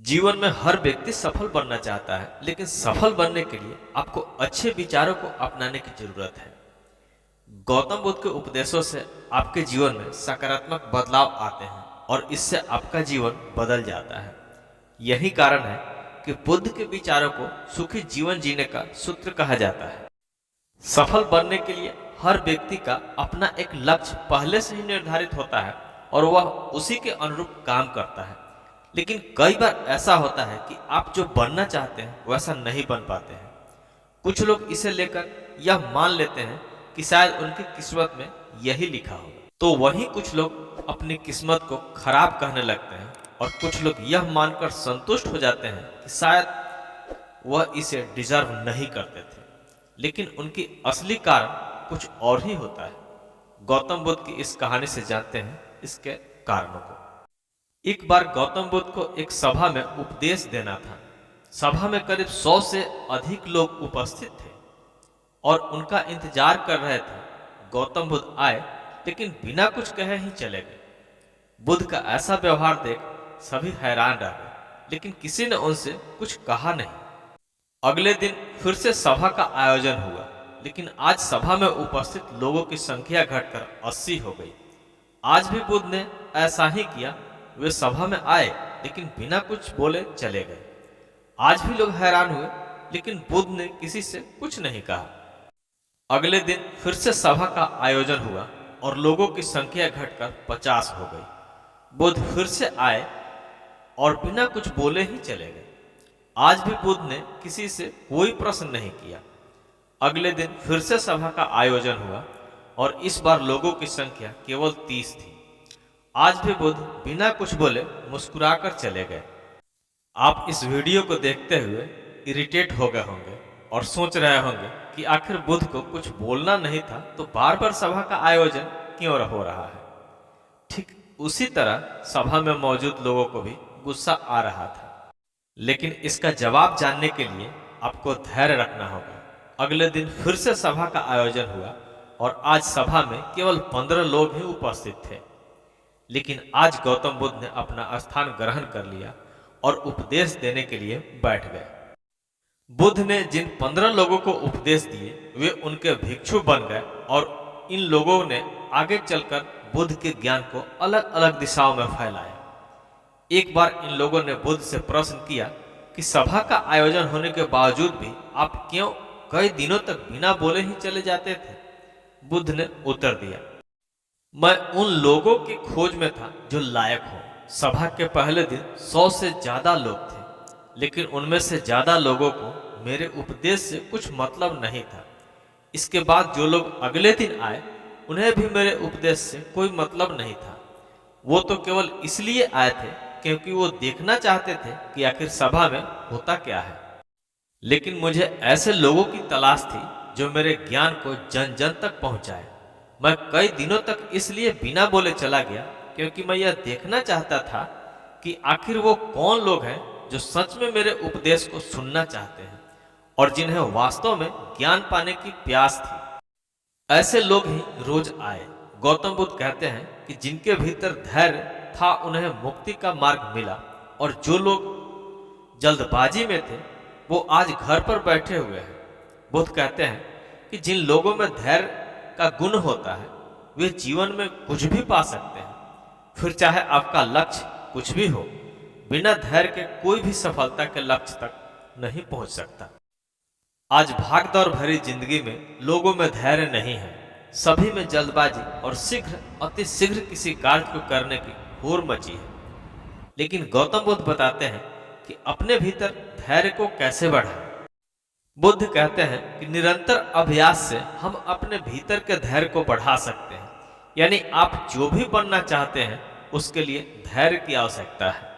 जीवन में हर व्यक्ति सफल बनना चाहता है, लेकिन सफल बनने के लिए आपको अच्छे विचारों को अपनाने की जरूरत है। गौतम बुद्ध के उपदेशों से आपके जीवन में सकारात्मक बदलाव आते हैं और इससे आपका जीवन बदल जाता है। यही कारण है कि बुद्ध के विचारों को सुखी जीवन जीने का सूत्र कहा जाता है। सफल बनने के लिए हर व्यक्ति का अपना एक लक्ष्य पहले से ही निर्धारित होता है और वह उसी के अनुरूप काम करता है। लेकिन कई बार ऐसा होता है कि आप जो बनना चाहते हैं वैसा नहीं बन पाते हैं। कुछ लोग इसे लेकर यह मान लेते हैं कि शायद उनकी किस्मत में यही लिखा होगा, तो वहीं कुछ लोग अपनी किस्मत को खराब कहने लगते हैं और कुछ लोग यह मानकर संतुष्ट हो जाते हैं कि शायद वह इसे डिजर्व नहीं करते थे, लेकिन उनकी असली कारण कुछ और ही होता है। गौतम बुद्ध की इस कहानी से जानते हैं इसके कारणों को। एक बार गौतम बुद्ध को एक सभा में उपदेश देना था। सभा में करीब 100 से अधिक लोग उपस्थित थे और उनका इंतजार कर रहे थे। गौतम बुद्ध आए, लेकिन बिना कुछ कहे ही चले गए। बुद्ध का ऐसा व्यवहार देख सभी हैरान रह गए, लेकिन किसी ने उनसे कुछ कहा नहीं। अगले दिन फिर से सभा का आयोजन हुआ, लेकिन आज सभा में उपस्थित लोगों की संख्या घटकर 80 हो गई। आज भी बुद्ध ने ऐसा ही किया। वे सभा में आए, लेकिन बिना कुछ बोले चले गए। आज भी लोग हैरान हुए, लेकिन बुद्ध ने किसी से कुछ नहीं कहा। अगले दिन फिर से सभा का आयोजन हुआ और लोगों की संख्या घटकर 50 हो गई। बुद्ध फिर से आए और बिना कुछ बोले ही चले गए। आज भी बुद्ध ने किसी से कोई प्रश्न नहीं किया। अगले दिन फिर से सभा का आयोजन हुआ और इस बार लोगों की संख्या केवल 30 थी। आज भी बुद्ध बिना कुछ बोले मुस्कुराकर चले गए। आप इस वीडियो को देखते हुए इरिटेट हो गए होंगे और सोच रहे होंगे कि आखिर बुद्ध को कुछ बोलना नहीं था तो बार बार सभा का आयोजन क्यों हो रहा है। ठीक उसी तरह सभा में मौजूद लोगों को भी गुस्सा आ रहा था, लेकिन इसका जवाब जानने के लिए आपको धैर्य रखना होगा। अगले दिन फिर से सभा का आयोजन हुआ और आज सभा में केवल 15 लोग ही उपस्थित थे, लेकिन आज गौतम बुद्ध ने अपना स्थान ग्रहण कर लिया और उपदेश देने के लिए बैठ गए। बुद्ध ने जिन 15 लोगों को उपदेश दिए वे उनके भिक्षु बन गए और इन लोगों ने आगे चलकर बुद्ध के ज्ञान को अलग अलग दिशाओं में फैलाया। एक बार इन लोगों ने बुद्ध से प्रश्न किया कि सभा का आयोजन होने के बावजूद भी आप क्यों कई दिनों तक बिना बोले ही चले जाते थे। बुद्ध ने उत्तर दिया, मैं उन लोगों की खोज में था जो लायक हो। सभा के पहले दिन 100 से ज्यादा लोग थे, लेकिन उनमें से ज्यादा लोगों को मेरे उपदेश से कुछ मतलब नहीं था। इसके बाद जो लोग अगले दिन आए उन्हें भी मेरे उपदेश से कोई मतलब नहीं था। वो तो केवल इसलिए आए थे क्योंकि वो देखना चाहते थे कि आखिर सभा में होता क्या है। लेकिन मुझे ऐसे लोगों की तलाश थी जो मेरे ज्ञान को जन जन तक पहुंचाए। मैं कई दिनों तक इसलिए बिना बोले चला गया क्योंकि मैं यह देखना चाहता था कि आखिर वो कौन लोग हैं जो सच में मेरे उपदेश को सुनना चाहते हैं और जिन्हें वास्तव में ज्ञान पाने की प्यास थी। ऐसे लोग ही रोज आए। गौतम बुद्ध कहते हैं कि जिनके भीतर धैर्य था उन्हें मुक्ति का मार्ग मिला, और जो लोग जल्दबाजी में थे वो आज घर पर बैठे हुए हैं। बुद्ध कहते हैं कि जिन लोगों में धैर्य का गुण होता है वे जीवन में कुछ भी पा सकते हैं, फिर चाहे आपका लक्ष्य कुछ भी हो। बिना धैर्य के कोई भी सफलता के लक्ष्य तक नहीं पहुंच सकता। आज भागदौड़ भरी जिंदगी में लोगों में धैर्य नहीं है। सभी में जल्दबाजी और शीघ्र अति शीघ्र किसी कार्य को करने की होड़ मची है। लेकिन गौतम बुद्ध बताते हैं कि अपने भीतर धैर्य को कैसे बढ़ाएं। बुद्ध कहते हैं कि निरंतर अभ्यास से हम अपने भीतर के धैर्य को बढ़ा सकते हैं। यानी आप जो भी बनना चाहते हैं उसके लिए धैर्य की आवश्यकता है।